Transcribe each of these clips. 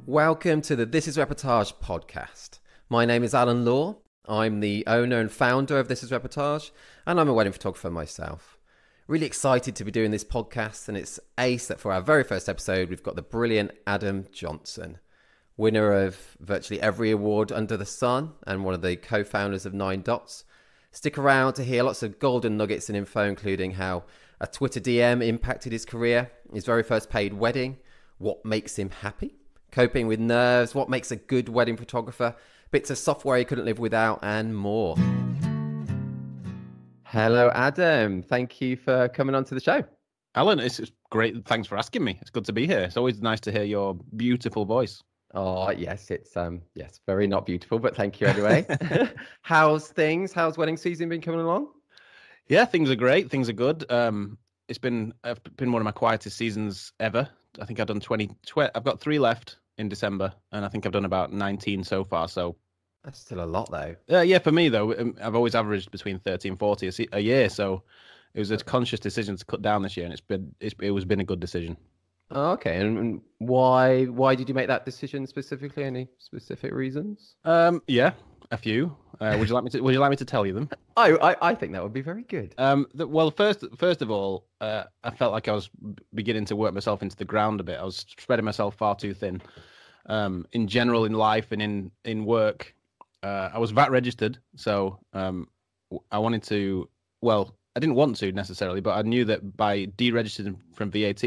Welcome to the This Is Reportage podcast. My name is Alan Law. I'm the owner and founder of This Is Reportage, and I'm a wedding photographer myself. Really excited to be doing this podcast, and it's ace that for our very first episode, we've got the brilliant Adam Johnson, winner of virtually every award under the sun and one of the co-founders of NineDots. Stick around to hear lots of golden nuggets and info, including how a Twitter DM impacted his career, his very first paid wedding, what makes him happy, coping with nerves, what makes a good wedding photographer, bits of software he couldn't live without, and more. Hello, Adam. Thank you for coming on to the show. Alan, it's great. Thanks for asking me. It's good to be here. It's always nice to hear your beautiful voice. Oh, yes, it's very not beautiful, but thank you anyway. How's things? How's wedding season been coming along? Yeah, things are great. Things are good. It's been one of my quietest seasons ever. I think I've done 20. I've got 3 left in December, and I think I've done about 19 so far. So that's still a lot, though. Yeah, for me though, I've always averaged between 30 and 40 a year. So it was a conscious decision to cut down this year, and it was been a good decision. Oh, okay, and why did you make that decision specifically? Any specific reasons? Yeah, a few. Would you like me to tell you them? I think that would be very good. Well, first of all, I felt like I was beginning to work myself into the ground a bit. I was spreading myself far too thin. In general, in life and in work, I was VAT registered, so I wanted to. Well, I didn't want to necessarily, but I knew that by deregistering from VAT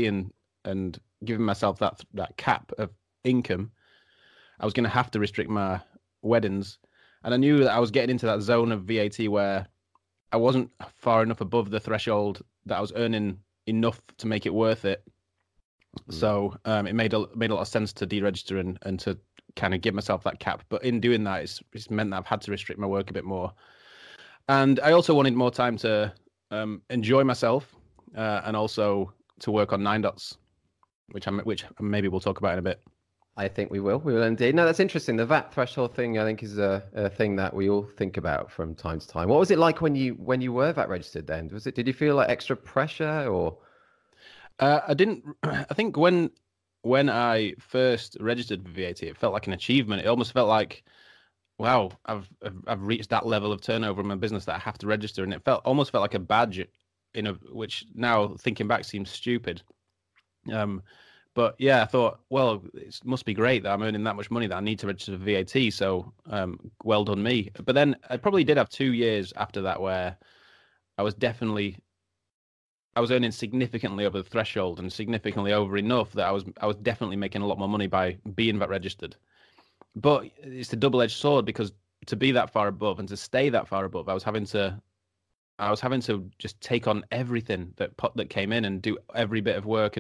and giving myself that cap of income, I was going to have to restrict my weddings. And I knew that I was getting into that zone of VAT where I wasn't far enough above the threshold that I was earning enough to make it worth it. So it made a lot of sense to deregister and to kind of give myself that cap. But in doing that, it's meant that I've had to restrict my work a bit more. And I also wanted more time to enjoy myself and also to work on NineDots, which maybe we'll talk about in a bit. I think we will. We will indeed. No, that's interesting. The VAT threshold thing, I think, is a thing that we all think about from time to time. What was it like when you were VAT registered then? Did you feel like extra pressure or? I didn't. I think when I first registered for VAT, it felt like an achievement. It almost felt like, wow, I've reached that level of turnover in my business that I have to register, and it almost felt like a badge, which now thinking back seems stupid. But yeah, I thought, well, it must be great that I'm earning that much money that I need to register for VAT. So well done me. But then I probably did have 2 years after that where I was earning significantly over the threshold and significantly over enough that I was definitely making a lot more money by being VAT registered. But it's a double-edged sword, because to be that far above and to stay that far above, I was having to just take on everything that came in and do every bit of work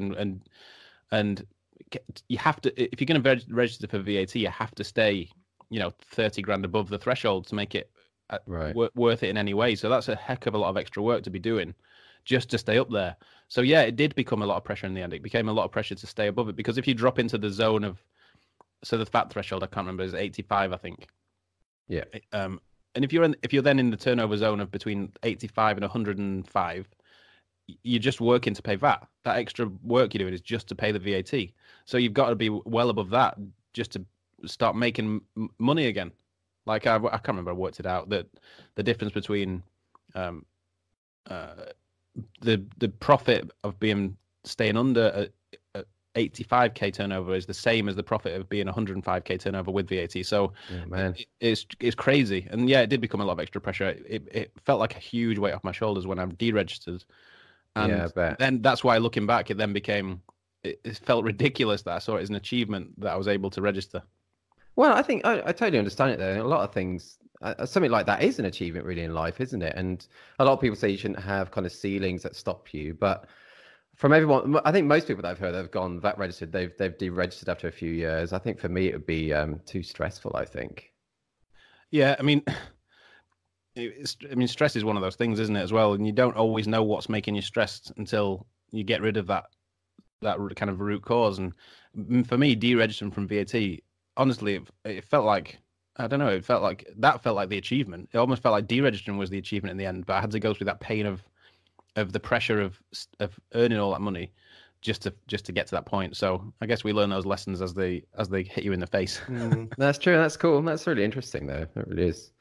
and you have to, if you're going to register for VAT, you have to stay, 30 grand above the threshold to make it worth it in any way. So that's a heck of a lot of extra work to be doing just to stay up there. So yeah, it did become a lot of pressure in the end. It became a lot of pressure to stay above it, because if you drop into the zone of, so the VAT threshold, I can't remember, is 85, I think. Yeah. And if you're then in the turnover zone of between 85 and 105, you're just working to pay VAT. That extra work you're doing is just to pay the VAT. So you've got to be well above that just to start making money again. Like I can't remember, I worked it out, that the difference between the profit of staying under 85k turnover is the same as the profit of being 105k turnover with VAT. So it's crazy. And yeah, it did become a lot of extra pressure. It felt like a huge weight off my shoulders when I'm deregistered. And then that's why, looking back, it then it felt ridiculous that I saw it as an achievement that I was able to register. Well, I think I totally understand it though. A lot of things, something like that is an achievement really in life, isn't it? And a lot of people say you shouldn't have kind of ceilings that stop you. But from everyone, I think most people that I've heard that have gone VAT registered, they've deregistered after a few years. I think for me, it would be too stressful, I think. Yeah, I mean, stress is one of those things, isn't it, as well? And you don't always know what's making you stressed until you get rid of that kind of root cause. And for me, deregistering from VAT, honestly, it felt like, I don't know, it felt like the achievement. It almost felt like deregistering was the achievement in the end, but I had to go through that pain of the pressure of earning all that money just to get to that point. So I guess we learn those lessons as they hit you in the face. That's true. That's cool. That's really interesting, though. It really is.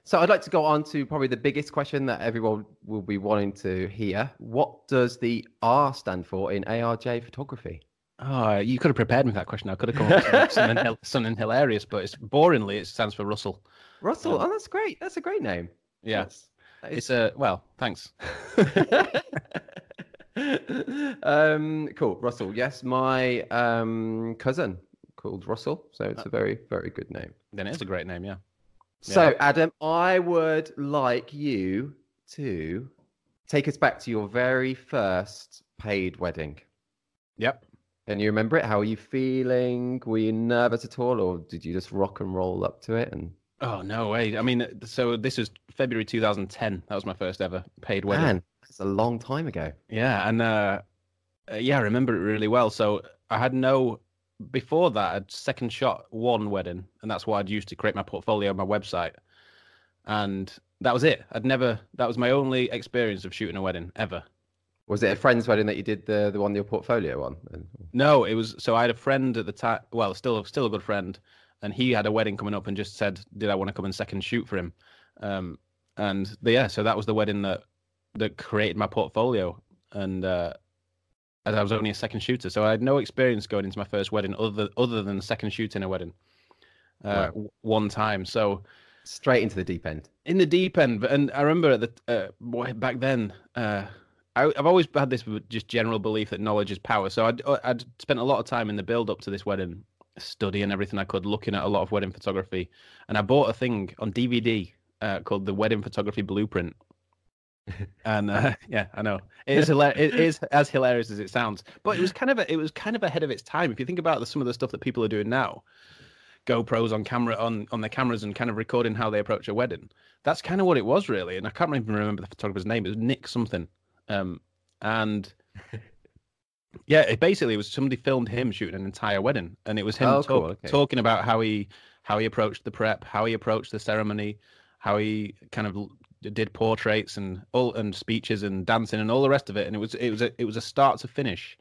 So I'd like to go on to probably the biggest question that everyone will be wanting to hear. What does the R stand for in ARJ photography? Oh, you could have prepared me for that question. I could have come up with something hilarious, but it's boringly, it stands for Russell. Russell. Oh, that's great. That's a great name. Yeah. It's well, thanks. Cool. Russell. Yes, my cousin called Russell. So it's a very, very good name. Then it is a great name, yeah. So, Adam, I would like you to take us back to your very first paid wedding. Yep. Can you remember it? How are you feeling? Were you nervous at all, or did you just rock and roll up to it? And oh, no way. I mean, so this was February 2010. That was my first ever paid wedding. Man, that's a long time ago. Yeah, and I remember it really well. So I had before that, I'd second shot one wedding, and that's what I'd used to create my portfolio on my website. And that was it. That was my only experience of shooting a wedding ever. Was it a friend's wedding that you did the one your portfolio on? No, it was. So I had a friend at the time. Well, still a good friend, and he had a wedding coming up and just said, "Did I want to come and second shoot for him?" So that was the wedding that created my portfolio, and as I was only a second shooter, so I had no experience going into my first wedding other than the second shoot in a wedding. One time, so straight into the deep end. In the deep end, and I remember back then. I've always had this just general belief that knowledge is power. So I'd spent a lot of time in the build up to this wedding, studying everything I could, looking at a lot of wedding photography, and I bought a thing on DVD called the Wedding Photography Blueprint. And yeah, I know it is as hilarious as it sounds, but it was kind of ahead of its time. If you think about some of the stuff that people are doing now, GoPros on camera on their cameras and kind of recording how they approach a wedding. That's kind of what it was really, and I can't even remember the photographer's name. It was Nick something. And yeah, it was somebody filmed him shooting an entire wedding, and it was him talking about how he approached the prep, how he approached the ceremony, how he kind of did portraits and speeches and dancing and all the rest of it. And it was a start to finish,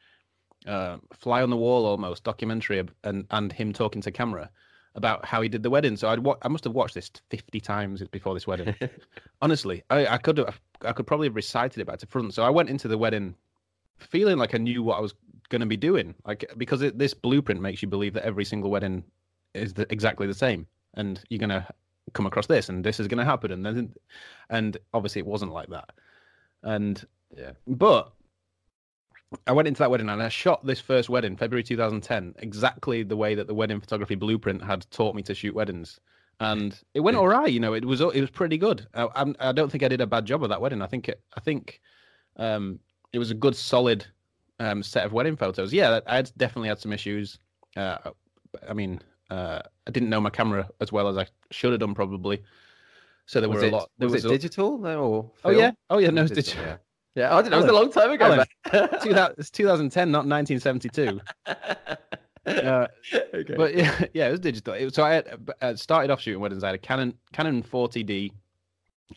fly on the wall almost documentary, and him talking to camera about how he did the wedding. So I must have watched this 50 times before this wedding. Honestly, I could probably have recited it back to front. So I went into the wedding feeling like I knew what I was going to be doing, because this blueprint makes you believe that every single wedding is exactly the same, and you're going to come across this, and this is going to happen, and obviously it wasn't like that. And yeah, but I went into that wedding and I shot this first wedding, February 2010, exactly the way that the Wedding Photography Blueprint had taught me to shoot weddings. And it went all right, it was pretty good. I don't think I did a bad job of that wedding. I think it was a good, solid set of wedding photos. Yeah, I definitely had some issues. I didn't know my camera as well as I should have done probably. So there was a lot. Was it digital or film? Oh yeah, no, it's digital. Yeah, I didn't know. It was a long time ago. It's 2010, not 1972. Okay. But yeah, it was digital. So I started off shooting weddings. I had a Canon 40D,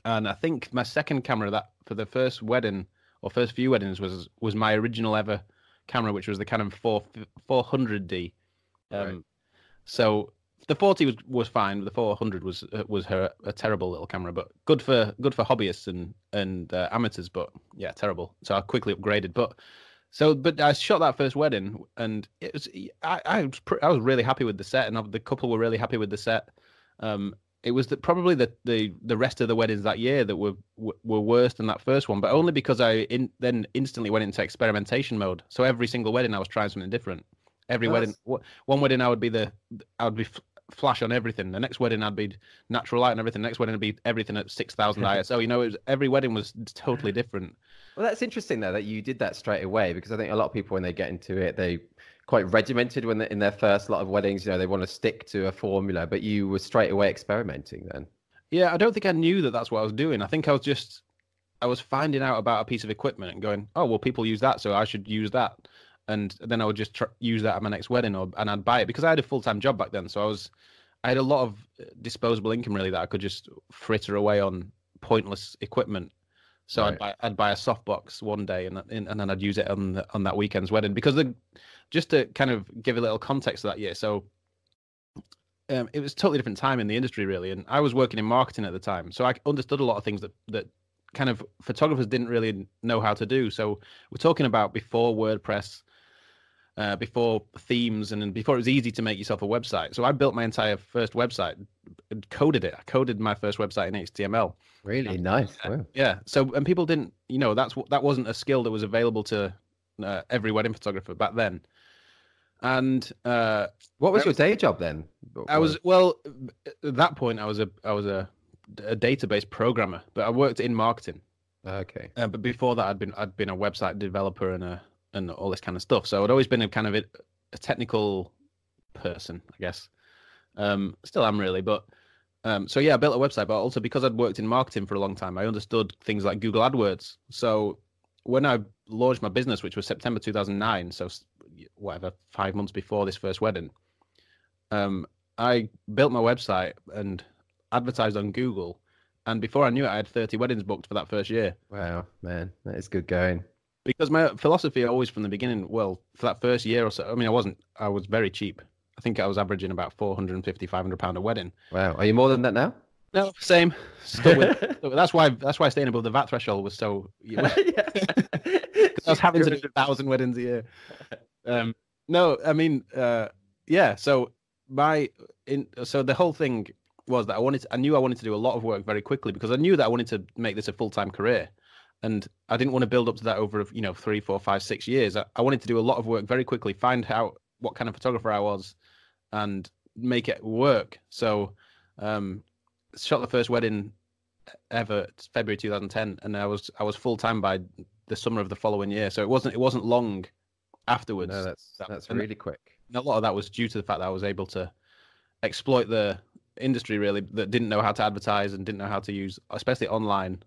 and I think my second camera for the first wedding or first few weddings was my original ever camera, which was the Canon 400D. Right. So the 40 was fine, but the 400 was a terrible little camera, but good for hobbyists and amateurs. But yeah, terrible. So I quickly upgraded. But I shot that first wedding, and I was really happy with the set, and the couple were really happy with the set. It was probably the rest of the weddings that year that were worse than that first one, but only because I then instantly went into experimentation mode. So every single wedding I was trying something different. Every wedding, one wedding I would be flash on everything. The next wedding I'd be natural light and everything. The next wedding would be everything at 6,000 ISO. Every wedding was totally different. Well, that's interesting though that you did that straight away, because I think a lot of people when they get into it, they quite regimented when they're in their first lot of weddings. They want to stick to a formula, but you were straight away experimenting then. Yeah, I don't think I knew that that's what I was doing. I think I was finding out about a piece of equipment and going, oh well, people use that, so I should use that. And then I would just use that at my next wedding, and I'd buy it because I had a full-time job back then. So I had a lot of disposable income really that I could just fritter away on pointless equipment. So Right. I'd buy a softbox one day, and then I'd use it on that weekend's wedding. Because just to kind of give a little context to that year, so it was a totally different time in the industry, really, and I was working in marketing at the time, so I understood a lot of things that kind of photographers didn't really know how to do. So we're talking about before WordPress, before themes, and before it was easy to make yourself a website. So I built my entire first website, coded it. I coded my first website in HTML. Really nice. Wow. Yeah. So, and people didn't, that wasn't a skill that was available to every wedding photographer back then. And What was your day job then? well, at that point I was a database programmer, but I worked in marketing. Okay. But before that, I'd been a website developer and all this kind of stuff. So I'd always been a kind of a technical person, I guess. Still am really, but so yeah, I built a website, but also because I'd worked in marketing for a long time, I understood things like Google AdWords. So when I launched my business, which was September 2009, so whatever, 5 months before this first wedding, I built my website and advertised on Google, and before I knew it, I had 30 weddings booked for that first year. Wow, man, that is good going. Because my philosophy always from the beginning, well, for that first year or so, I mean, I was very cheap. I think I was averaging about £450, £500 a wedding. Wow, are you more than that now? No, same. That's why staying above the VAT threshold was so. Because I was having to do 1,000 weddings a year. No, I mean, yeah. So so the whole thing was that I knew I wanted to do a lot of work very quickly, because I knew that I wanted to make this a full-time career, and I didn't want to build up to that over 3, 4, 5, 6 years. I wanted to do a lot of work very quickly, find out what kind of photographer I was, and make it work. So, shot the first wedding ever, February 2010, and I was full-time by the summer of the following year. So it wasn't long afterwards. No, that's really quick. And a lot of that was due to the fact that I was able to exploit the industry, really, that didn't know how to advertise and didn't know how to use, especially online.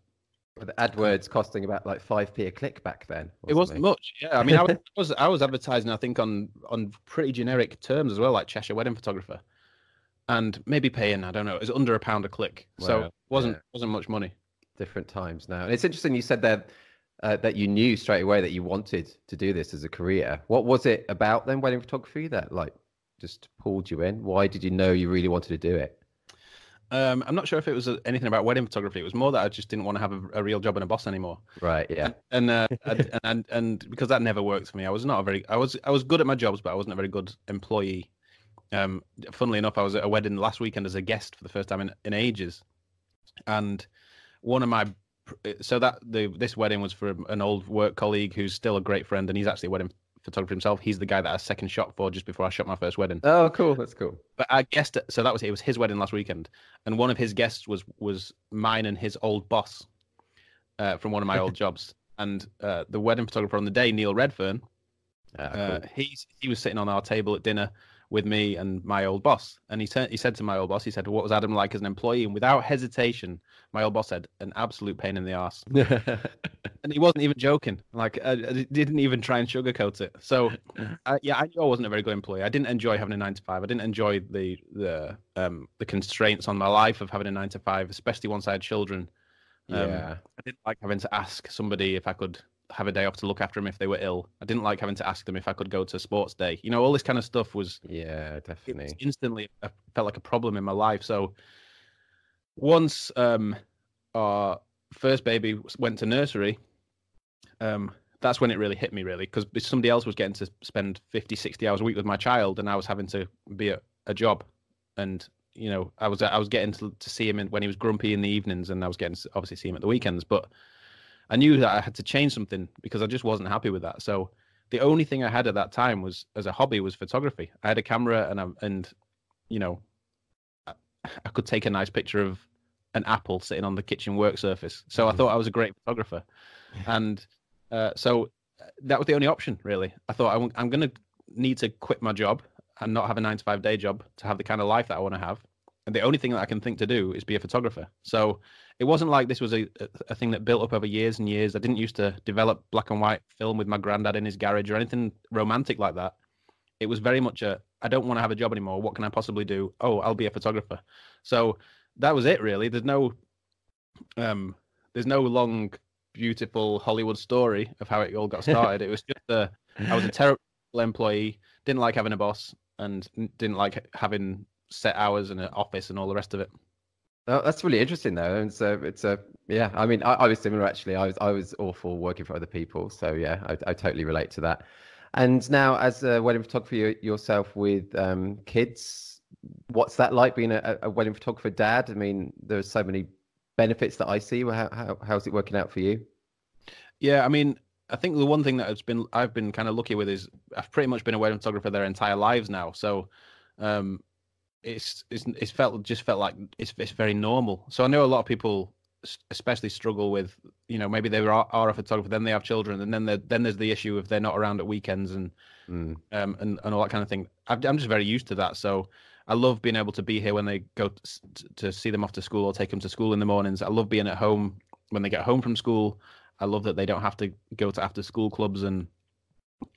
With AdWords costing about like 5p a click back then. It wasn't much. Yeah, I mean, I was advertising, I think, on pretty generic terms as well, like Cheshire Wedding Photographer, and maybe paying, I don't know, it was under £1 a click. Wow. So it wasn't much money. Different times now. And it's interesting you said that that you knew straight away that you wanted to do this as a career. What was it about then wedding photography that like just pulled you in? Why did you know you really wanted to do it? I'm not sure if it was anything about wedding photography. It was more that I just didn't want to have a real job and a boss anymore. Right. Yeah. And because that never worked for me. I was good at my jobs, but I wasn't a very good employee. Funnily enough, I was at a wedding last weekend as a guest for the first time in ages, and one of my this wedding was for an old work colleague who's still a great friend, and he's actually a wedding photographer himself. He's the guy that I second shot for just before I shot my first wedding. Oh, cool. That's cool. But I guessed it. So it was his wedding last weekend, and one of his guests was mine and his old boss from one of my old jobs. And the wedding photographer on the day, Neil Redfern, cool. He was sitting on our table at dinner with me and my old boss, and he said to my old boss, he said, "What was Adam like as an employee?" And without hesitation, my old boss said, "An absolute pain in the arse." And he wasn't even joking. Like, I didn't even try and sugarcoat it. So, I knew I wasn't a very good employee. I didn't enjoy having a 9 to 5. I didn't enjoy the constraints on my life of having a 9 to 5, especially once I had children. I didn't like having to ask somebody if I could have a day off to look after them if they were ill. I didn't like having to ask them if I could go to sports day. All this kind of stuff was definitely instantly felt like a problem in my life. So once our first baby went to nursery, that's when it really hit me, really, because somebody else was getting to spend 50, 60 hours a week with my child, and I was having to be at a job. And I was getting to see him when he was grumpy in the evenings, and I was getting to obviously see him at the weekends, but I knew that I had to change something because I just wasn't happy with that. So the only thing I had at that time was, as a hobby, was photography. I had a camera, and I could take a nice picture of an apple sitting on the kitchen work surface. So I thought I was a great photographer, and so that was the only option, really. I thought I'm going to need to quit my job and not have a 9 to 5 day job to have the kind of life that I want to have. And the only thing that I can think to do is be a photographer. So it wasn't like this was a thing that built up over years and years. I didn't used to develop black and white film with my granddad in his garage or anything romantic like that. It was very much I don't want to have a job anymore. What can I possibly do? Oh, I'll be a photographer. So that was it, really. There's no long beautiful Hollywood story of how it all got started. It was just I was a terrible employee, didn't like having a boss, and didn't like having set hours in an office and all the rest of it. Oh, that's really interesting though. And so it's a yeah. I mean, I was similar actually. I was awful working for other people. So yeah, I totally relate to that. And now, as a wedding photographer yourself with kids, what's that like being a wedding photographer dad? I mean, there's so many benefits that I see. How's it working out for you? Yeah, I mean, I think the one thing that I've been kind of lucky with is I've pretty much been a wedding photographer their entire lives now. So um, it's felt like it's very normal. So I know a lot of people especially struggle with, maybe they are a photographer, then they have children, and then there's the issue if they're not around at weekends and all that kind of thing. I'm just very used to that. So I love being able to be here when they go to see them off to school or take them to school in the mornings. I love being at home when they get home from school. I love that they don't have to go to after school clubs and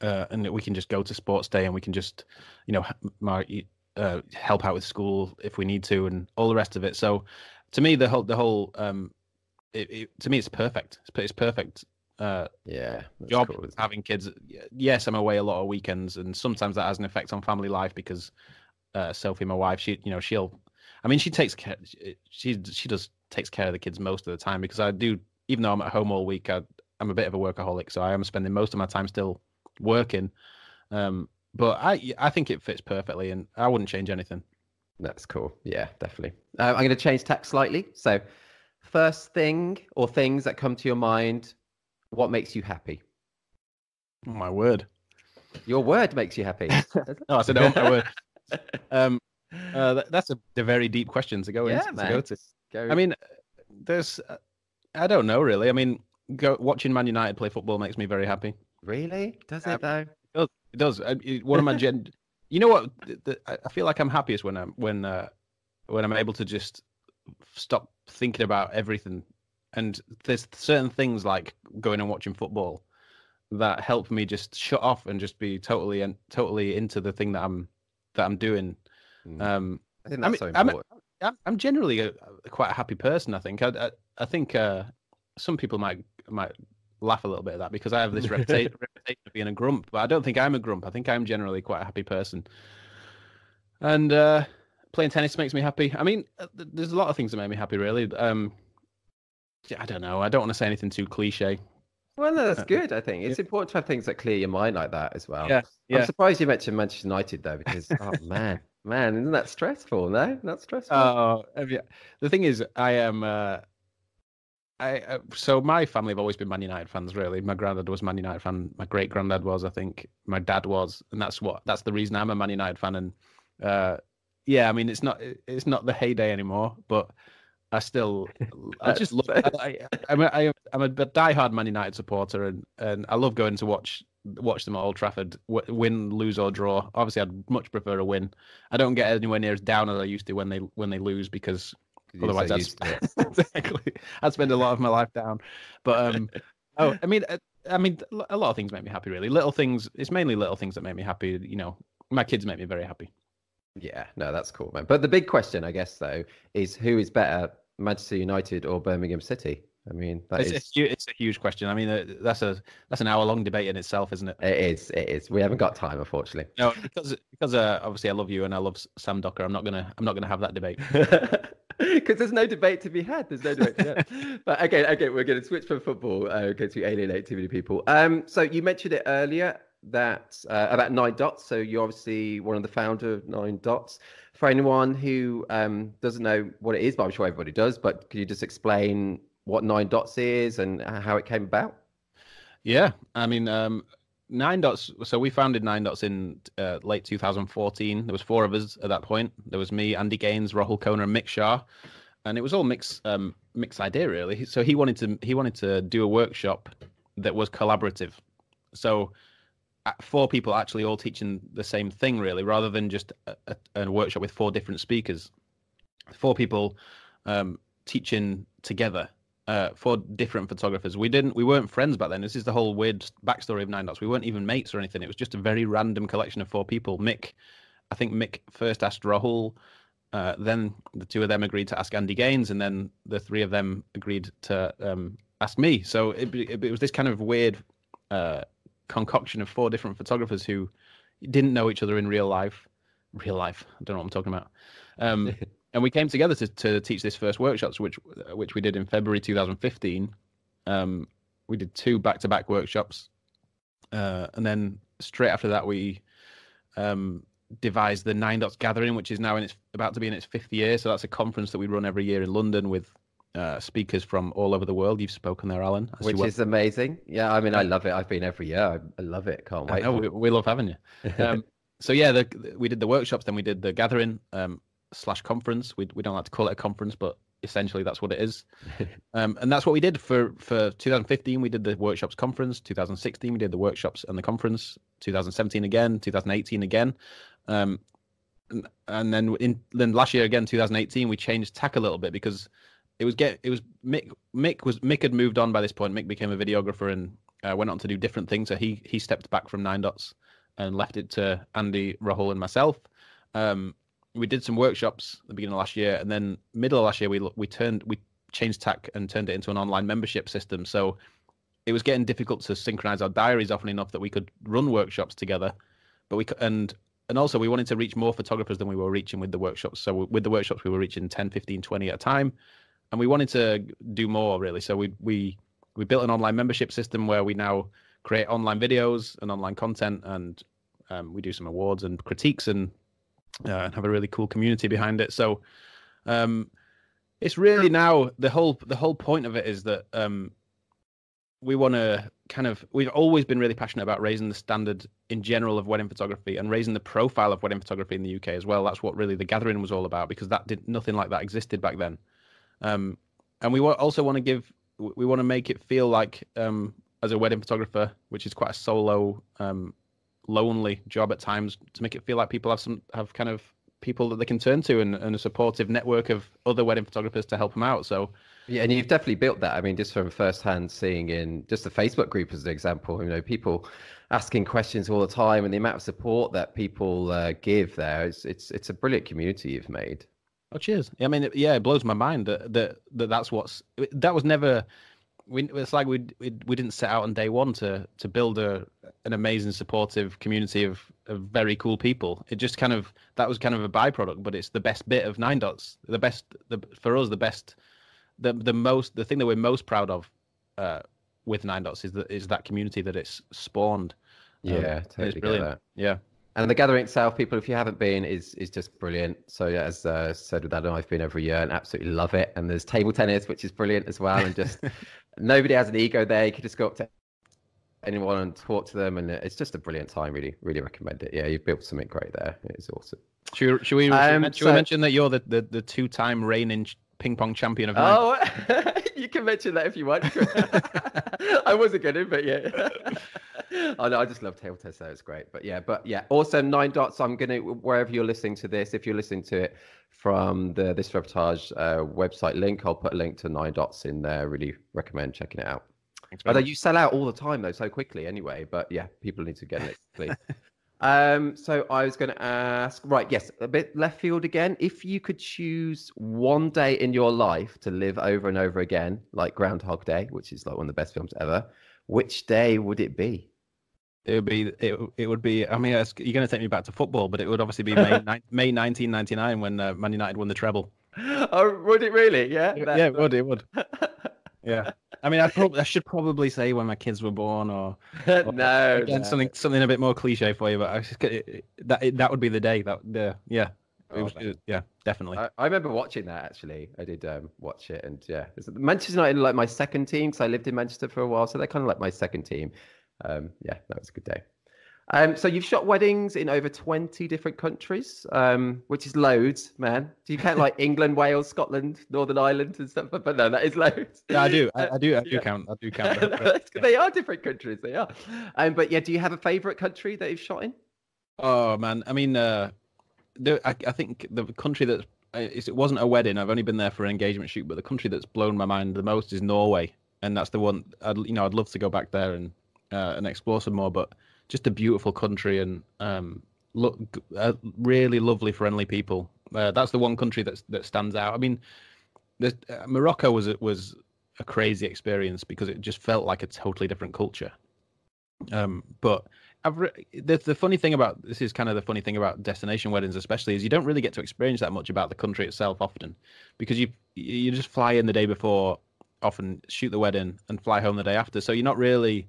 we can just go to sports day and we can just, help out with school if we need to and all the rest of it. So to me, to me, it's perfect. It's perfect. Job cool, having kids. Yes, I'm away a lot of weekends, and sometimes that has an effect on family life because Sophie, my wife, she takes care. She takes care of the kids most of the time because I do. Even though I'm at home all week, I'm a bit of a workaholic, so I am spending most of my time still working. But I think it fits perfectly, and I wouldn't change anything. That's cool. Yeah, definitely. I'm going to change tack slightly. So, first thing or things that come to your mind, what makes you happy? Oh, my word. Your word makes you happy. No, I said, oh, my word. That's a very deep question to go into. Man. To go to. I mean, I don't know, really. I mean, watching Man United play football makes me very happy. Really? Does it, though? It does. One of my You know what? I feel like I'm happiest when I'm able to just stop thinking about everything. And there's certain things like going and watching football that help me just shut off and just be totally into the thing that I'm doing. I think that's so important. I'm generally quite a happy person. I think. I think some people might laugh a little bit at that because I have this reputation of being a grump, but I don't think I'm a grump. I think I'm generally quite a happy person. And playing tennis makes me happy. I mean, there's a lot of things that make me happy, really. I don't know. I don't want to say anything too cliche. Well, no, that's good. I think it's important to have things that clear your mind like that as well. Yeah. I'm surprised you mentioned Manchester United though, because oh man, isn't that stressful? No, not stressful. Oh, yeah. The thing is, I am. So my family have always been Man United fans. Really, my granddad was Man United fan. My great granddad was. I think my dad was, and that's the reason I'm a Man United fan. And yeah, I mean, it's not the heyday anymore, but I just love. I'm a diehard Man United supporter, and I love going to watch them at Old Trafford, win, lose or draw. Obviously, I'd much prefer a win. I don't get anywhere near as down as I used to when they lose because otherwise I'd spend a lot of my life down. But I mean, a lot of things make me happy. Really, little things. It's mainly little things that make me happy. My kids make me very happy. Yeah, no, that's cool, man. But the big question, I guess, though, is who is better, Manchester United or Birmingham City? I mean, it's a huge question. I mean, that's an hour-long debate in itself, isn't it? It is. We haven't got time, unfortunately. No, because obviously I love you and I love Sam Docker. I'm not gonna have that debate. Because there's no debate to be had. There's no debate. Yeah. But okay, we're going to switch from football. Going to alienate too many people. So you mentioned it earlier that about NineDots. So you're obviously one of the founder of NineDots. For anyone who doesn't know what it is, but I'm sure everybody does. But could you just explain what NineDots is and how it came about? Yeah, I mean, NineDots. So we founded NineDots in late 2014. There was 4 of us at that point. There was me, Andy Gaines, Rahul Kona, and Mick Shah, and it was all Mick's idea really. So he wanted to do a workshop that was collaborative. So 4 people actually all teaching the same thing really, rather than just a workshop with 4 different speakers. 4 people teaching together. 4 different photographers. We weren't friends back then. This is the whole weird backstory of NineDots. We weren't even mates or anything. It was just a very random collection of 4 people. I think Mick first asked Rahul, then the 2 of them agreed to ask Andy Gaines, and then the 3 of them agreed to asked me. So it was this kind of weird concoction of 4 different photographers who didn't know each other in real life. I don't know what I'm talking about. And we came together to teach this first workshops, which we did in February 2015. We did 2 back-to-back workshops, and then straight after that we devised the NineDots Gathering, which is now about to be in its 5th year. So that's a conference that we run every year in London with speakers from all over the world. You've spoken there, Alan. Which is amazing. Yeah, I mean, I love it. I've been every year. I love it. Can't wait. I know, we love having you. So yeah, we did the workshops, then we did the gathering / conference. We don't like to call it a conference, but essentially that's what it is. And that's what we did for 2015. We did the workshops conference. 2016 we did the workshops and the conference. 2017 again. 2018 again. And then last year again, 2018, we changed tack a little bit because Mick had moved on by this point. Mick became a videographer and went on to do different things. So he stepped back from NineDots and left it to Andy, Rahul, and myself. We did some workshops at the beginning of last year, and then middle of last year we changed tack and turned it into an online membership system. So it was getting difficult to synchronize our diaries often enough that we could run workshops together, but and also we wanted to reach more photographers than we were reaching with the workshops. So with the workshops we were reaching 10, 15, 20 at a time, and we wanted to do more really. So we built an online membership system where we now create online videos and online content, and we do some awards and critiques and have a really cool community behind it. So it's really now the whole point of it is that we want to we've always been really passionate about raising the standard in general of wedding photography and raising the profile of wedding photography in the UK as well. That's what really the gathering was all about, because nothing like that existed back then. And we also want to make it feel like as a wedding photographer, which is quite a solo, lonely job at times, to make it feel like people have kind of people that they can turn to and a supportive network of other wedding photographers to help them out. So yeah, and you've definitely built that. I mean, just from firsthand seeing in just the Facebook group as an example, people asking questions all the time, and the amount of support that people give there, it's a brilliant community you've made. Oh, cheers. I mean, it blows my mind that that was never. It's like we didn't set out on day one to build an amazing supportive community of very cool people. It just that was kind of a byproduct, but it's the best bit of NineDots. For us, the thing that we're most proud of with NineDots is that community that it's spawned. Yeah, totally it's brilliant. Get that. Yeah. And the gathering itself, people, if you haven't been, is just brilliant. So yeah, as said with Adam, I've been every year and absolutely love it. And there's table tennis, which is brilliant as well. And just nobody has an ego there. You can just go up to anyone and talk to them, and it's just a brilliant time. Really, really recommend it. Yeah, you've built something great there. It's awesome. Should we mention that you're the 2-time reigning ping pong champion of Oh, you can mention that if you want. I wasn't going to, but yeah. Oh no, I just love table tennis, so it's great. But yeah, also NineDots. I'm gonna, wherever you're listening to this, if you're listening to it from this reportage website link, I'll put a link to NineDots in there. Really recommend checking it out. Although you sell out all the time though, so quickly anyway. But yeah, people need to get it, please. So I was going to ask, right, yes, a bit left field again. If you could choose one day in your life to live over and over again, like Groundhog Day, which is like one of the best films ever, which day would it be? It would be. I mean, you're going to take me back to football, but it would obviously be May 1999 when Man United won the treble. Oh, would it really? Yeah. Yeah, it would. Yeah. I mean, I should probably say when my kids were born, or no, again, something a bit more cliche for you, but that would be the day. Yeah, definitely. I remember watching that actually. I did watch it, and yeah, Manchester United like my second team, because I lived in Manchester for a while, so they're kind of like my second team. Yeah, that was a good day. So you've shot weddings in over 20 different countries, which is loads, man. Do you count like England, Wales, Scotland, Northern Ireland and stuff? But no, that is loads. Yeah, I do count. I do count. They are different countries. They are. But yeah, do you have a favourite country that you've shot in? Oh man, I mean, I think the country that it wasn't a wedding. I've only been there for an engagement shoot, but the country that's blown my mind the most is Norway, and that's the one. I'd love to go back there and explore some more, but. Just a beautiful country and really lovely, friendly people. That's the one country that stands out. I mean, Morocco was a crazy experience because it just felt like a totally different culture. But the funny thing about this is kind of the funny thing about destination weddings, especially, is you don't really get to experience that much about the country itself often, because you just fly in the day before, often shoot the wedding, and fly home the day after. So you're not really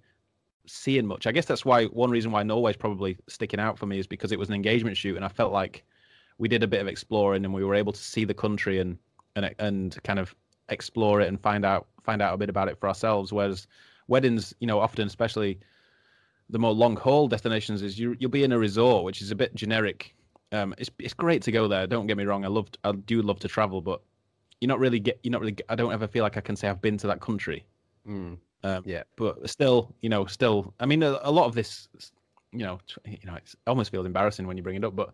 seeing much. I guess that's why one reason why Norway's probably sticking out for me is because it was an engagement shoot, and I felt like we did a bit of exploring, and we were able to see the country and kind of explore it and find out a bit about it for ourselves. Whereas weddings, often, especially the more long haul destinations, is you'll be in a resort, which is a bit generic. It's great to go there. Don't get me wrong. I do love to travel, but I don't ever feel like I can say I've been to that country. Yeah. But still, I mean, a lot of this, it almost feels embarrassing when you bring it up, but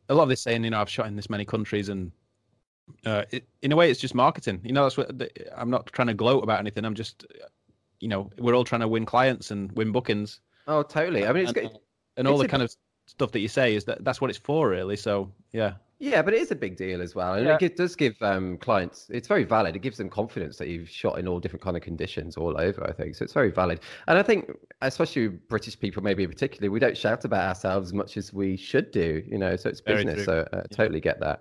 a lot of this saying, I've shot in this many countries, and in a way it's just marketing. That's what I'm not trying to gloat about anything. I'm just, we're all trying to win clients and win bookings. Oh, totally. I mean, and all the kind of stuff that you say is that's what it's for, really. So yeah. Yeah, but it is a big deal as well. And it does give clients, it's very valid. It gives them confidence that you've shot in all different kind of conditions all over, I think. So it's very valid. And I think, especially British people, maybe particularly, we don't shout about ourselves as much as we should do, so it's business. So I totally get that.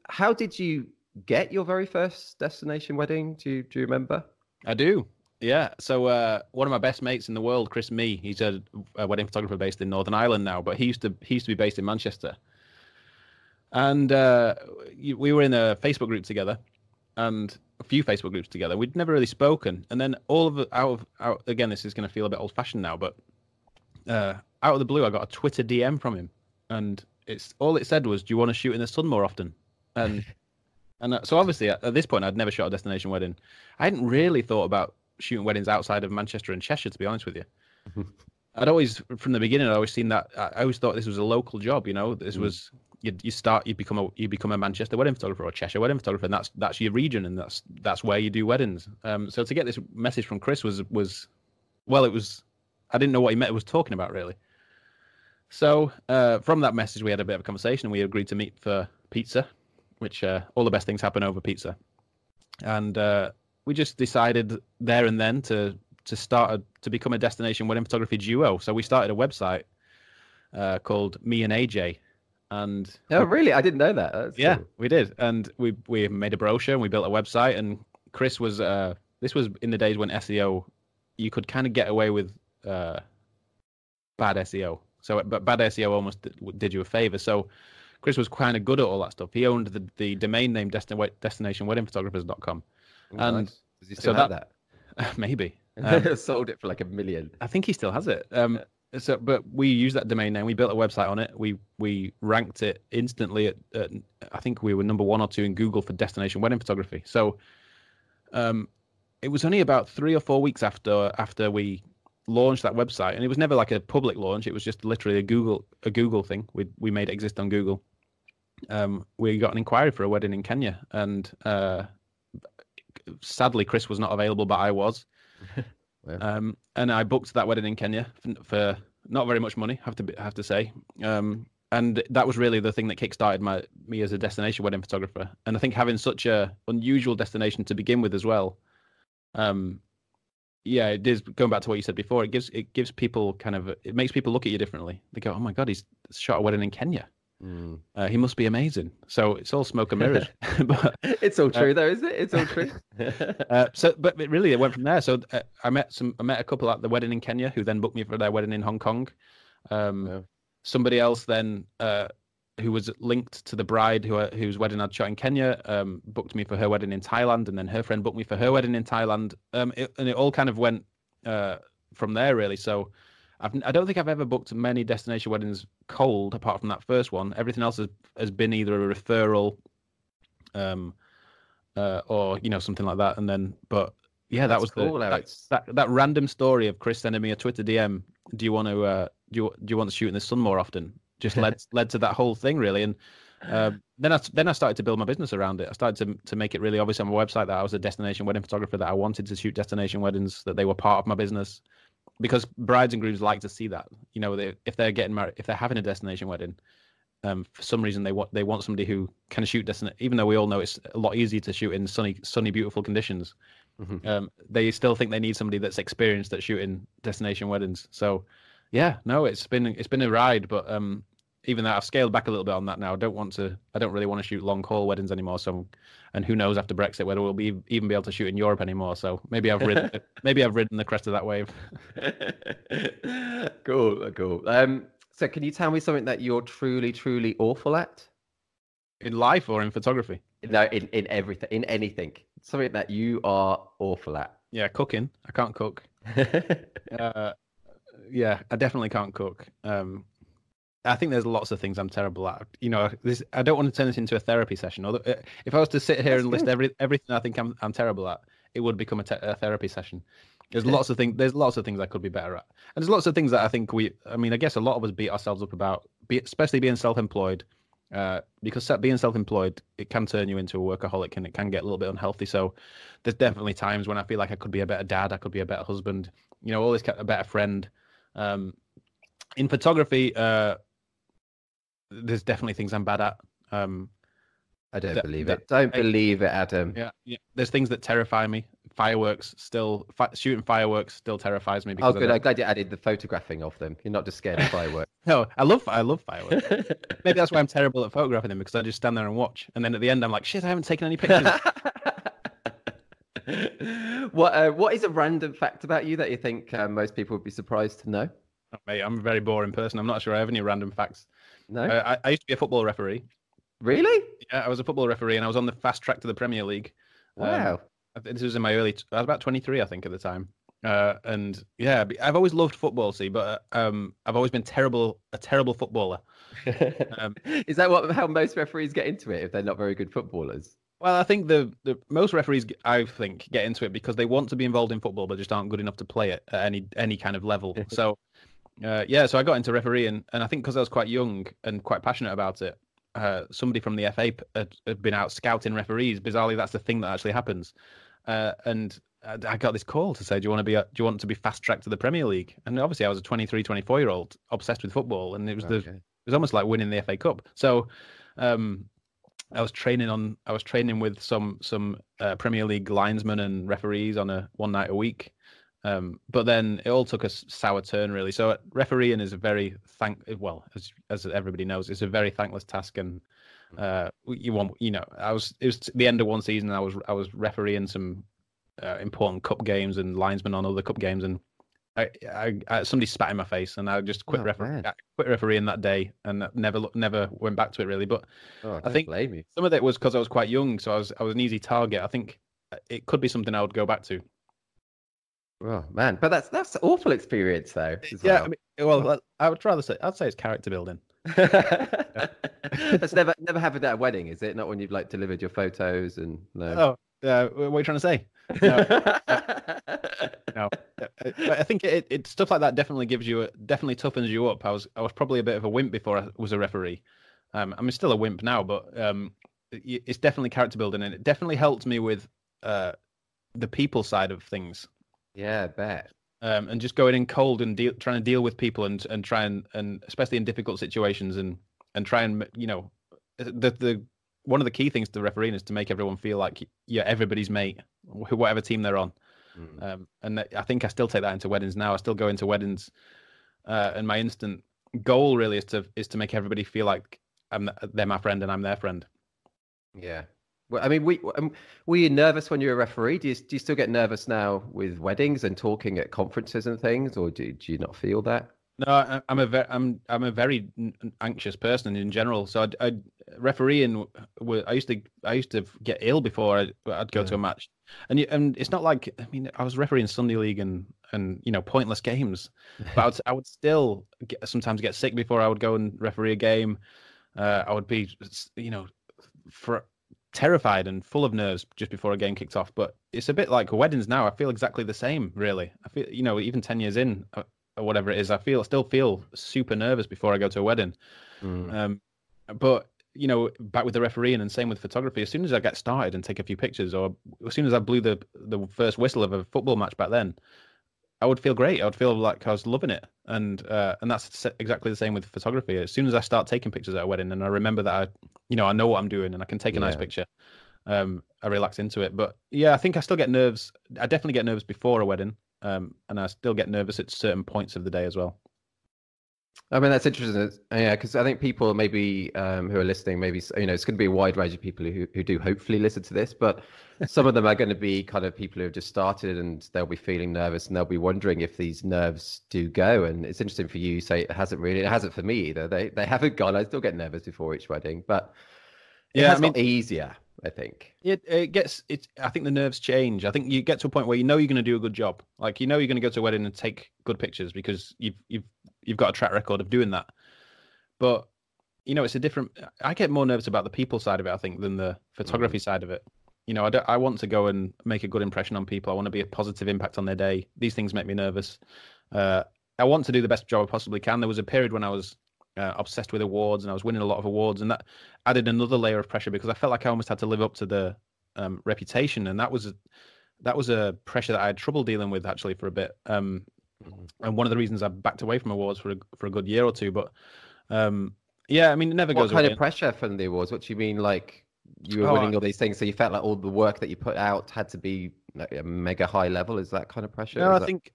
How did you get your very first destination wedding? Do you remember? I do. Yeah. So one of my best mates in the world, Chris Mee, he's a wedding photographer based in Northern Ireland now, but he used to be based in Manchester. And we were in a Facebook group together, and a few Facebook groups together. We'd never really spoken. And then out again, this is going to feel a bit old fashioned now, but out of the blue, I got a Twitter DM from him, and all it said was, "Do you want to shoot in the sun more often?" And so obviously at this point, I'd never shot a destination wedding. I hadn't really thought about shooting weddings outside of Manchester and Cheshire, to be honest with you. I'd always, from the beginning, I always thought this was a local job. This was. You become a Manchester wedding photographer or a Cheshire wedding photographer, and that's your region, and that's where you do weddings. So to get this message from Chris was I didn't know what he was talking about, really. So from that message, we had a bit of a conversation, and we agreed to meet for pizza, which all the best things happen over pizza. And we just decided there and then to become a destination wedding photography duo. So we started a website called Me and AJ. And really? I didn't know that. That's cool. We did, and we made a brochure, and we built a website. And Chris was this was in the days when SEO, you could kind of get away with bad SEO. But bad SEO almost did you a favor. So Chris was kind of good at all that stuff. He owned the domain name destinationweddingphotographers.com. Oh, and nice. Does he still have that? Maybe. Sold it for like $1 million. I think he still has it. But we used that domain name. We built a website on it. We ranked it instantly at I think we were number 1 or 2 in Google for destination wedding photography. So it was only about 3 or 4 weeks after we launched that website, and it was never like a public launch. It was just literally a Google thing. We made it exist on Google. We got an inquiry for a wedding in Kenya, and sadly Chris was not available, but I was. And I booked that wedding in Kenya for not very much money, have to say. And that was really the thing that kickstarted me as a destination wedding photographer. And I think having such a unusual destination to begin with as well. It is, going back to what you said before, it gives people it makes people look at you differently. They go, "Oh my God, he's shot a wedding in Kenya. He must be amazing." So it's all smoke and mirrors. But it's all true, though, isn't it? It's all true. But it went from there. So I met a couple at the wedding in Kenya who then booked me for their wedding in Hong Kong. Somebody else then who was linked to the bride whose wedding I'd shot in Kenya booked me for her wedding in Thailand, and then her friend booked me for her wedding in Thailand. And it all kind of went from there, really. So I don't think I've ever booked many destination weddings cold, apart from that first one. Everything else has been either a referral, or something like that. And then, but yeah, that was cool. That random story of Chris sending me a Twitter DM. Do you want to shoot in the sun more often? Just led to that whole thing, really. And then I started to build my business around it. I started to make it really obvious on my website that I was a destination wedding photographer, that I wanted to shoot destination weddings, that they were part of my business. Because brides and grooms like to see that, if they're getting married, if they're having a destination wedding, for some reason they want somebody who can shoot even though we all know it's a lot easier to shoot in sunny, beautiful conditions. They still think they need somebody that's experienced at shooting destination weddings. So, yeah, no, it's been a ride, but even that I've scaled back a little bit on that now. I don't really want to shoot long haul weddings anymore. So, and who knows after Brexit whether we'll even be able to shoot in Europe anymore. So maybe I've ridden the crest of that wave. Cool. So can you tell me something that you're truly, truly awful at? In life or in photography? No, in everything, in anything. Something that you are awful at. Yeah, cooking. I can't cook. Yeah, I definitely can't cook. I think there's lots of things I'm terrible at. You know, I don't want to turn this into a therapy session. Although, if I was to sit here and list everything I think I'm terrible at, it would become a therapy session. There's lots of things. There's lots of things I could be better at, and there's lots of things that I think I guess a lot of us beat ourselves up about, especially being self-employed. Because being self-employed, it can turn you into a workaholic, and it can get a little bit unhealthy. So there's definitely times when I feel like I could be a better dad, I could be a better husband, all this a better friend. In photography, there's definitely things I'm bad at. I don't believe it. Don't believe it, Adam. Yeah. There's things that terrify me. Shooting fireworks still terrifies me. Oh, good. I'm glad you added the photographing of them. You're not just scared of fireworks. No, I love fireworks. Maybe that's why I'm terrible at photographing them, because I just stand there and watch, and then at the end I'm like, shit, I haven't taken any pictures. What is a random fact about you that you think most people would be surprised to know? Oh, mate, I'm a very boring person. I'm not sure I have any random facts. No. I used to be a football referee. Really? Yeah, I was a football referee, and I was on the fast track to the Premier League. Wow. This was in my I was about 23, I think, at the time. And yeah, I've always loved football, but I've always been a terrible footballer. Is that how most referees get into it if they're not very good footballers? Well, I think the most referees, I think, get into it because they want to be involved in football, but just aren't good enough to play it at any kind of level. So, so I got into refereeing, and I think because I was quite young and quite passionate about it, somebody from the FA had been out scouting referees. Bizarrely, that's the thing that actually happens. And I got this call to say, do you want to be fast tracked to the Premier League? And obviously, I was a 23, 24-year-old obsessed with football, and it was it was almost like winning the FA Cup. So, I was training with some Premier League linesmen and referees on one night a week. But then it all took a sour turn, really. So refereeing is a very as everybody knows, it's a very thankless task. And it was the end of one season. I was refereeing some important cup games and linesmen on other cup games, and I somebody spat in my face, and I just quit refereeing that day, and never went back to it, really. But I think some of it was because I was quite young, so I was an easy target. I think it could be something I would go back to. Oh man, but that's an awful experience though. Yeah, well. I would rather say it's character building. That's never happened at a wedding, is it? Not when you've delivered your photos and no. Oh, what are you trying to say? No. No. I think it stuff like that definitely toughens you up. I was probably a bit of a wimp before I was a referee. I'm still a wimp now, but it's definitely character building, and it definitely helped me with the people side of things. Yeah, I bet. And just going in cold and trying to deal with people and try and especially in difficult situations and try and the one of the key things to refereeing is to make everyone feel like you're everybody's mate, whatever team they're on. And I think I still take that into weddings now. I still go into weddings, and my instant goal really is to make everybody feel like they're my friend and I'm their friend. Yeah. Well, I mean, were you nervous when you were a referee? Do you still get nervous now with weddings and talking at conferences and things, or do you not feel that? No, I'm a very anxious person in general. So I refereeing. I used to get ill before I'd go to a match, and it's not like, I mean, I was refereeing Sunday League and pointless games, but I would still sometimes get sick before I would go and referee a game. I would be terrified and full of nerves just before a game kicked off. But it's a bit like weddings now. I feel exactly the same, really. I feel, even 10 years in or whatever it is, I still feel super nervous before I go to a wedding. But back with the refereeing, and same with photography, as soon as I get started and take a few pictures, or as soon as I blew the first whistle of a football match back then, I would feel great. I would feel like I was loving it. And that's exactly the same with photography. As soon as I start taking pictures at a wedding and I remember that I know what I'm doing and I can take a nice picture, I relax into it. But yeah, I think I still get nerves. I definitely get nervous before a wedding, and I still get nervous at certain points of the day as well. I mean, that's interesting. Yeah, because I think people maybe who are listening, maybe it's going to be a wide range of people who do hopefully listen to this, but some of them are going to be kind of people who have just started and they'll be feeling nervous and they'll be wondering if these nerves do go. And it's interesting for you. You say it hasn't for me either. They haven't gone. I still get nervous before each wedding, but it has got easier, I think. I think the nerves change. I think you get to a point where you know you're going to do a good job. Like, you know, you're going to go to a wedding and take good pictures because you've got a track record of doing that. But, you know, I get more nervous about the people side of it, I think, than the photography side of it. You know, I want to go and make a good impression on people. I want to be a positive impact on their day. These things make me nervous. I want to do the best job I possibly can. There was a period when I was obsessed with awards and I was winning a lot of awards, and that added another layer of pressure because I felt like I almost had to live up to the reputation, and that was a pressure that I had trouble dealing with actually for a bit. And one of the reasons I backed away from awards for a good year or two. But yeah, I mean, it never goes away. What kind of pressure from the awards? What do you mean, like you were winning all these things, so you felt like all the work that you put out had to be like a mega high level? Is that kind of pressure? No,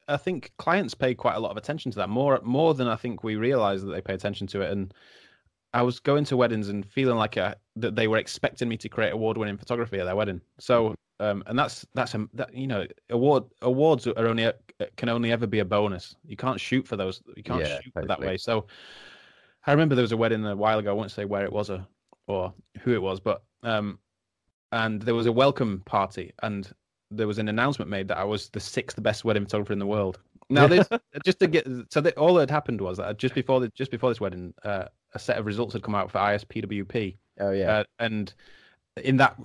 I think clients pay quite a lot of attention to that, more than I think we realize that they pay attention to it. And I was going to weddings and feeling like that they were expecting me to create award-winning photography at their wedding. So and that's you know, awards are can only ever be a bonus. You can't shoot for those. You can't shoot for that way. So I remember there was a wedding a while ago. I won't say where it was or who it was, but and there was a welcome party, and there was an announcement made that I was the 6th best wedding photographer in the world. Now, all that had happened was that just before this wedding, a set of results had come out for ISPWP. Oh yeah, and in that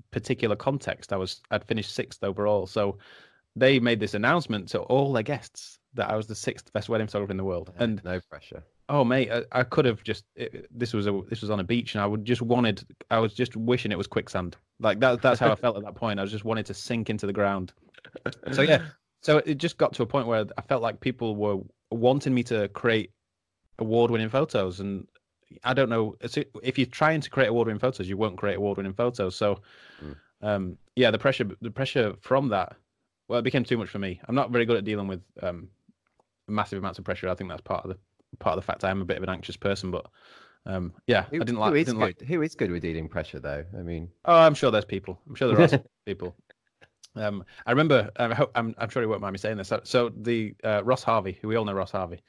particular context, I'd finished 6th overall. So they made this announcement to all their guests that I was the 6th best wedding photographer in the world. And no pressure. Oh mate, I could have just. This was on a beach, and I was just wishing it was quicksand. Like that's how I felt at that point. I just wanted to sink into the ground. So yeah, so it just got to a point where I felt like people were wanting me to create award-winning photos, and I don't know. If you're trying to create award-winning photos, you won't create award-winning photos. So, yeah, the pressure from that, well, it became too much for me. I'm not very good at dealing with massive amounts of pressure. I think that's part of the fact I am a bit of an anxious person. But yeah, I didn't like. Who is good with dealing pressure, though? I mean, I'm sure there's people. I'm sure there are some people. I remember. I'm sure he won't mind me saying this. So the Ross Harvey, who we all know, Ross Harvey.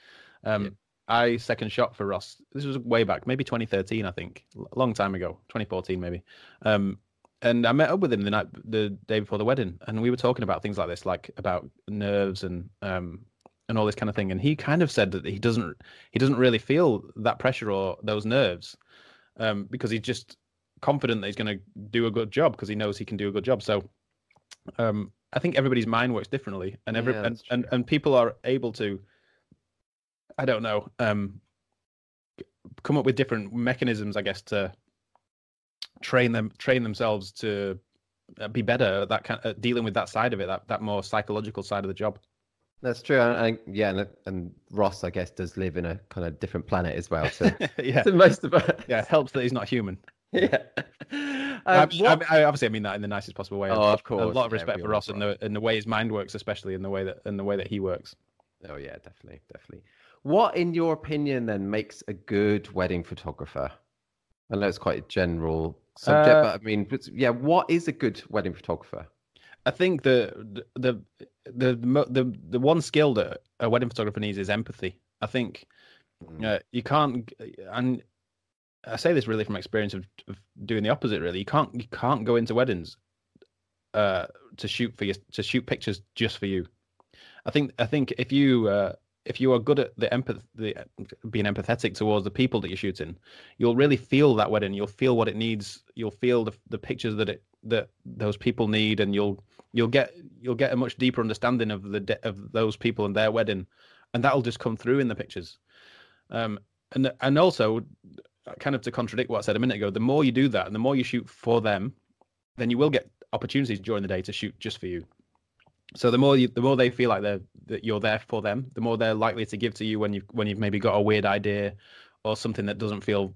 I second shot for Ross. This was way back, maybe 2013, I think, a long time ago, 2014 maybe. And I met up with him the day before the wedding, and we were talking about things like this, like about nerves and all this kind of thing. And he kind of said that he doesn't really feel that pressure or those nerves, because he's just confident that he's going to do a good job because he knows he can do a good job. So I think everybody's mind works differently, and and people are able to, I don't know, come up with different mechanisms, I guess, to train themselves to be better at that at dealing with that side of it, that more psychological side of the job. That's true. And Ross, I guess, does live in a kind of different planet as well. So yeah, to most of us. Yeah, it helps that he's not human. Yeah. I obviously I mean that in the nicest possible way. Oh, of course. A lot of respect for Ross and the way his mind works, especially in the way that he works. Oh yeah, definitely. What, in your opinion, then makes a good wedding photographer? I know it's quite a general subject, but I mean, yeah, what is a good wedding photographer? I think the one skill that a wedding photographer needs is empathy. I think you can't, and I say this really from experience of doing the opposite. Really, you can't go into weddings to shoot pictures just for you. I think if you are good at being empathetic towards the people that you're shooting, you'll really feel that wedding. You'll feel what it needs. You'll feel the pictures that those people need, and you'll get a much deeper understanding of of those people and their wedding, and that'll just come through in the pictures. And also, kind of to contradict what I said a minute ago, the more you do that and the more you shoot for them, then you will get opportunities during the day to shoot just for you. So the more they feel like that you're there for them, the more they're likely to give to you when you've maybe got a weird idea or something that doesn't feel,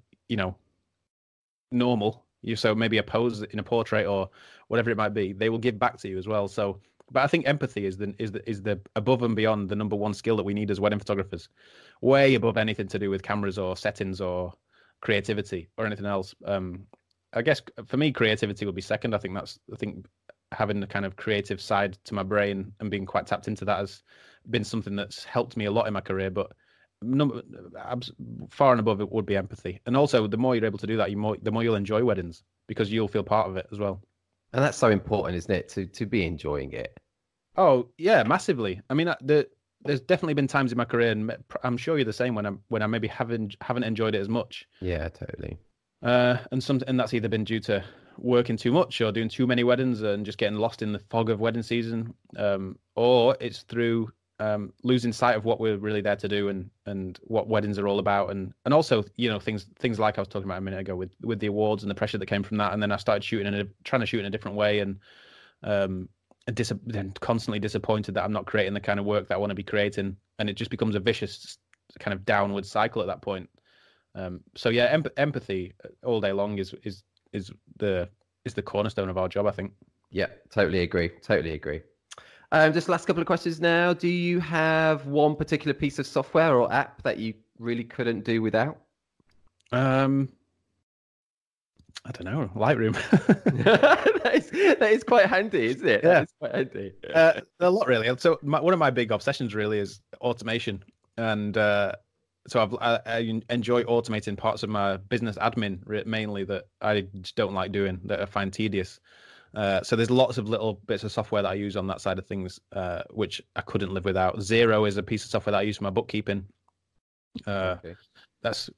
normal. So maybe a pose in a portrait or whatever it might be, they will give back to you as well. So, but I think empathy is the above and beyond the number one skill that we need as wedding photographers, way above anything to do with cameras or settings or creativity or anything else. I guess for me, creativity would be second. I think having the kind of creative side to my brain and being quite tapped into that has been something that's helped me a lot in my career. But far and above it would be empathy. And also, the more you're able to do that, the more you'll enjoy weddings because you'll feel part of it as well. And that's so important, isn't it? To be enjoying it. Oh yeah, massively. I mean, there's definitely been times in my career, and I'm sure you're the same, when I maybe haven't enjoyed it as much. Yeah, totally. And that's either been due to working too much or doing too many weddings and just getting lost in the fog of wedding season, or it's through losing sight of what we're really there to do and what weddings are all about, and also things like I was talking about a minute ago with the awards and the pressure that came from that, and then I started trying to shoot in a different way, and then constantly disappointed that I'm not creating the kind of work that I want to be creating, and it just becomes a vicious kind of downward cycle at that point. So yeah, empathy all day long is the cornerstone of our job, I think. Yeah, totally agree. Just last couple of questions now. Do you have one particular piece of software or app that you really couldn't do without? I don't know, Lightroom. that is quite handy, isn't it? Yeah, it's quite handy. A lot really. So one of my big obsessions really is automation, and so I enjoy automating parts of my business admin mainly that I just don't like doing, that I find tedious. So there's lots of little bits of software that I use on that side of things, which I couldn't live without. Xero is a piece of software that I use for my bookkeeping. Okay. That's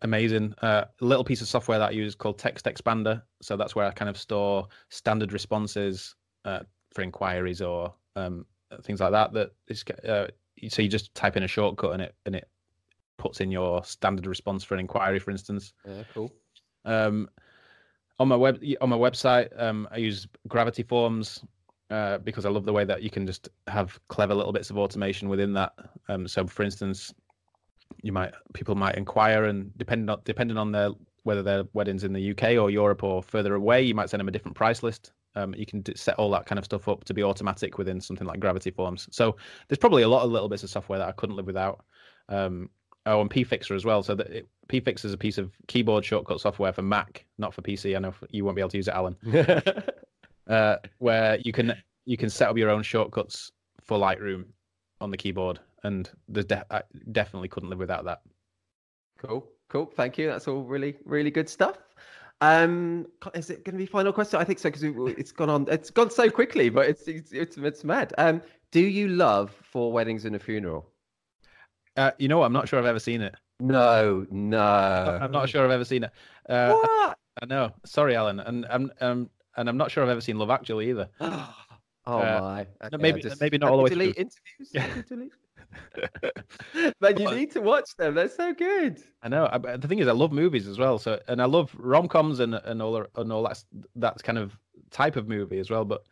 amazing. A little piece of software that I use called Text Expander. So that's where I kind of store standard responses for inquiries or things like that. So you just type in a shortcut and it puts in your standard response for an inquiry, for instance. Yeah, cool. On my website, I use Gravity Forms because I love the way that you can just have clever little bits of automation within that. So, for instance, people might inquire, and depending on whether their wedding's in the UK or Europe or further away, you might send them a different price list. You can set all that kind of stuff up to be automatic within something like Gravity Forms. So there's probably a lot of little bits of software that I couldn't live without. And PFixer as well. So PFixer is a piece of keyboard shortcut software for Mac, not for PC. I know you won't be able to use it, Alan. Where you can set up your own shortcuts for Lightroom on the keyboard, and I definitely couldn't live without that. Cool. Thank you. That's all really, really good stuff. Is it going to be final question? I think so, because it's gone on. It's gone so quickly, but it's mad. Do you love For Weddings and a Funeral? You know what? I'm not sure I've ever seen it. No. I'm not sure I've ever seen it. What? I know. Sorry, Alan. And I'm not sure I've ever seen Love Actually either. Oh my. Okay, maybe not all the way delete through. Interviews. Delete. But you need to watch them. They're so good. I know. The thing is, I love movies as well. So, and I love rom-coms and all that kind of type of movie as well. But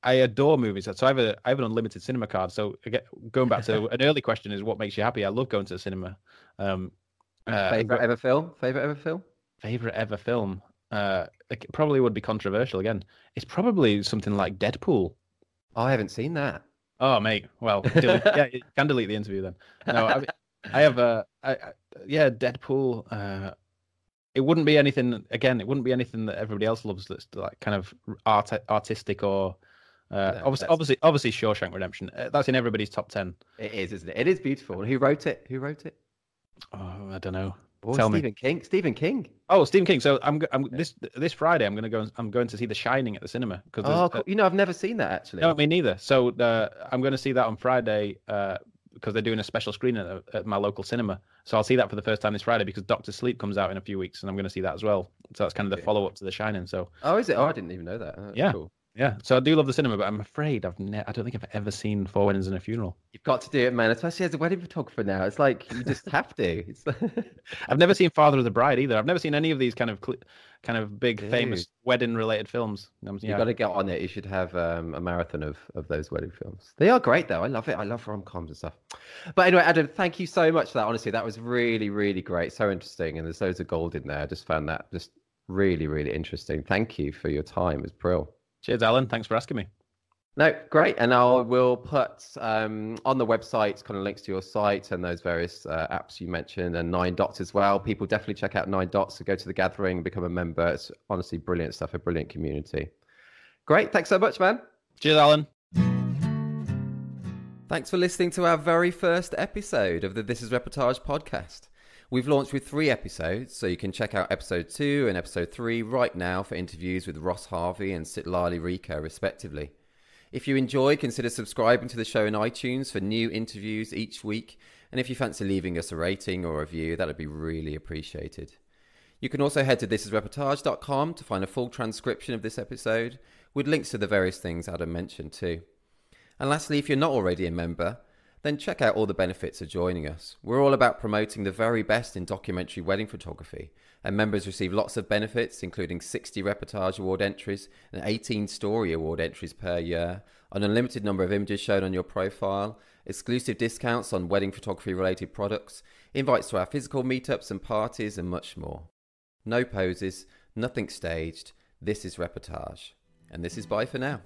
I adore movies. So I have an unlimited cinema card. So again, going back to an early question is what makes you happy? I love going to the cinema. Favorite ever film? Favorite ever film? It probably would be controversial again. It's probably something like Deadpool. Oh, I haven't seen that. Oh, mate. Well, yeah, you can delete the interview then. No, I have Deadpool. It wouldn't be anything. Again, it wouldn't be anything that everybody else loves. That's like kind of artistic or obviously Shawshank Redemption. That's in everybody's top 10. It is, isn't it? It is beautiful. Who wrote it? Oh, I don't know. Stephen King. Oh, Stephen King. So this Friday I'm going to see The Shining at the cinema because cool. I've never seen that actually. No, me neither. So I'm going to see that on Friday because they're doing a special screening at my local cinema. So I'll see that for the first time this Friday because Doctor Sleep comes out in a few weeks, and I'm going to see that as well. So that's kind of the follow up to The Shining. So is it? Oh, I didn't even know that. Oh, yeah. Cool. Yeah, so I do love the cinema, but I'm afraid I don't think I've ever seen Four Weddings and a Funeral. You've got to do it, man, especially as a wedding photographer now. It's like you just have to. I've never seen Father of the Bride either. I've never seen any of these kind of big famous wedding-related films. You've got to get on it. You should have a marathon of those wedding films. They are great, though. I love it. I love rom-coms and stuff. But anyway, Adam, thank you so much for that. Honestly, that was really, really great. So interesting, and there's loads of gold in there. I just found that just Really, really interesting. Thank you for your time. It was brilliant. Cheers, Alan. Thanks for asking me. No, great. And I will put on the website kind of links to your site and those various apps you mentioned, and NineDots as well. People definitely check out NineDots to go to the gathering, become a member. It's honestly brilliant stuff, a brilliant community. Great. Thanks so much, man. Cheers, Alan. Thanks for listening to our very first episode of the This Is Reportage podcast. We've launched with 3 episodes, so you can check out episode 2 and episode 3 right now for interviews with Ross Harvey and Sitlali Rico, respectively. If you enjoy, consider subscribing to the show in iTunes for new interviews each week. And if you fancy leaving us a rating or a review, that would be really appreciated. You can also head to thisisreportage.com to find a full transcription of this episode with links to the various things Adam mentioned too. And lastly, if you're not already a member, then check out all the benefits of joining us. We're all about promoting the very best in documentary wedding photography, and members receive lots of benefits, including 60 Reportage Award entries and 18 Story Award entries per year, an unlimited number of images shown on your profile, exclusive discounts on wedding photography related products, invites to our physical meetups and parties, and much more. No poses, nothing staged. This is Reportage. And this is bye for now.